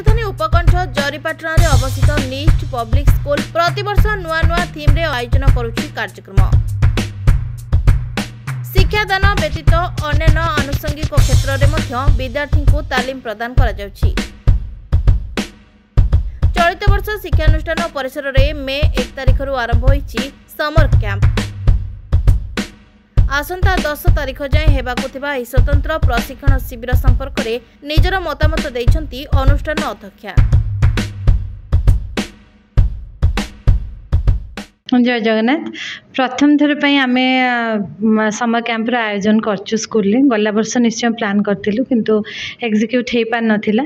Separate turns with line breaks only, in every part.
राजधानी उपकंठ जरीपाटना रे अवस्थित निस्ट पब्लिक स्कूल प्रतिवर्ष नुआ नुआ थीम रे आयोजन करुछि कार्यक्रम। शिक्षादान व्यतीत अन्य आनुषंगिक क्षेत्र रे मध्य विद्यार्थी को तालीम प्रदान करा जाउछि। चलित वर्ष शिक्षानुष्ठान परिसर रे मे 1 तारिख रु आरंभ होइछि समर कैंप। आसंता 10 तारिख जाए हेबाकु थिबा एही स्वतंत्र प्रशिक्षण शिविर संपर्क में निजर मतामत दैछंती अनुष्ठान अध्यक्षा।
जय जगन्नाथ। प्रथम थर पे आम समर कैंप आयोजन करचु स्कूल में। गला वर्ष निश्चय प्लान करथिलु किंतु एग्जीक्यूट हो पार नथिला।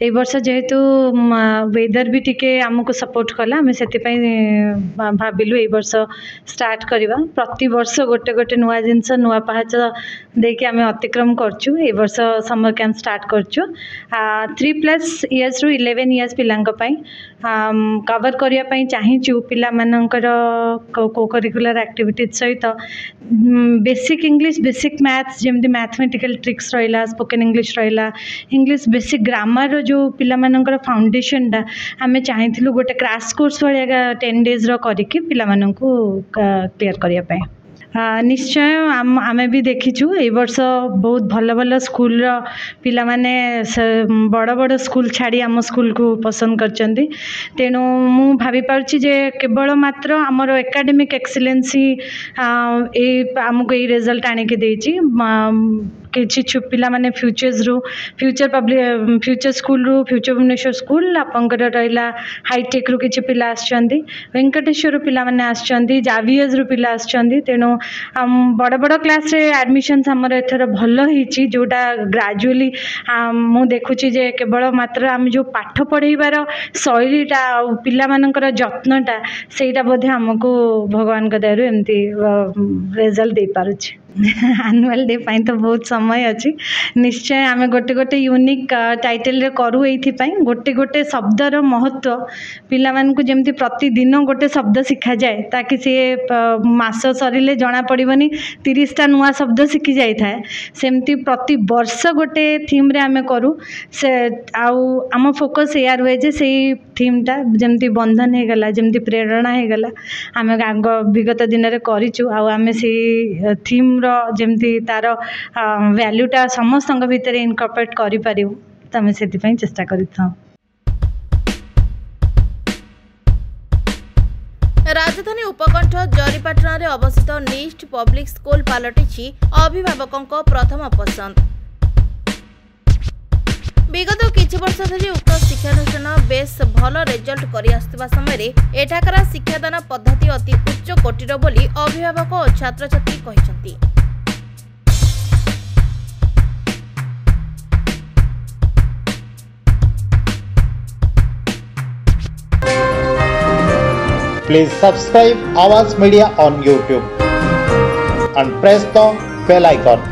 ए वर्ष जेहेतु वेदर भी टिके हमको सपोर्ट कला आम से भाविलु ए वर्ष स्टार्ट करवा। प्रति वर्ष गोटे गोटे नुआ जिनस नुआ पहाच देके आम अतिक्रम करचु। ए वर्ष समर कैंप स्टार्ट करचु 3+ इयर्स रु 11 इयर्स पिलांक पई कवर करिया पई चाहिचु। पिला मानकर को करिकुलर एक्टिविटीज सहित बेसिक इंग्लिश बेसिक मैथ्स जमती मैथमेटिकल ट्रिक्स रहा, स्पोकन इंग्लिश रहा, इंग्लिश बेसिक ग्रामर जो पिला मानकर फाउंडेशन टा आम चाहिए गोटे क्रैश कोर्स भाया 10 days करके पिला माननकु क्लियर करिया पई। निश्चय आम भी देखीचु ए वर्ष बहुत भल भल स्कूल पिला माने बड़ बड़ स्कूल छाड़ी आम स्कूल को पसंद करचंदी। तेणु मु भावी पारुछि जे केवल मात्र आमर एकेडमिक एक्सीलेंसी आमको ये रिजल्ट आने के देछि। किसी पिला माने फ्यूचर पब्लिक फ्यूचर स्कूल रू फ्यूचर भुवनेश्वर स्कूल आपंकर रहा हाईटेक रू किसी पिला आछंदी, वेंकटेश्वर पिला माने आछंदी, जावियर्स रू पिला आछंदी। तेणु बड़ बड़ क्लास रे एडमिशन्स हमर एथर भल होईची जोटा ग्रेजुअली मु देखुची जे केवल मात्र आम जो पाठ पढ़ेबार शैलीटा पिला मानकर जत्नटा सेटा बोधे हमको भगवान का दयारू एमती रिजल्ट दे पारुची। एनुअल डे पाई तो बहुत समय अच्छी। निश्चय आम गोटे गोटे यूनिक टाइटल रे करू एथि गोटे गोटे शब्दर महत्व पिला मानकु जेमती प्रतिदिन गोटे शब्द शिखा जाए ताकि सी मास सरिले जना पड़बनी 30टा नुआ शब्द शिखी जाए थाए सेमती प्रति वर्ष गोटे थीम रे आम करू से आम फोकस या रुए जे से थीमटा जमती बंधन हो गला जमती प्रेरणा हो गला आम आग विगत दिन में करूँ आम से थीम जमती तार वैल्यूटा समस्त भितर इनकॉर्पोरेट करि पारिबु त हम सेति पई चेष्टा करिथां।
राजधानी उपकंठ जरीपाटना रे अवस्थित निस्ट पब्लिक स्कूल पलटिछि अभिभावकों प्रथम पसंद। विगत किछि वर्ष धरि उक्त शिक्षानुष्ठान बेस भल रिजल्ट करि आसुवा समय एठाकार शिक्षादान पद्धति अति उच्च कोटिर बोली अभिभावक और छात्र छात्री कहिसंती।
Please subscribe Awaaz Media on YouTube and press the bell icon.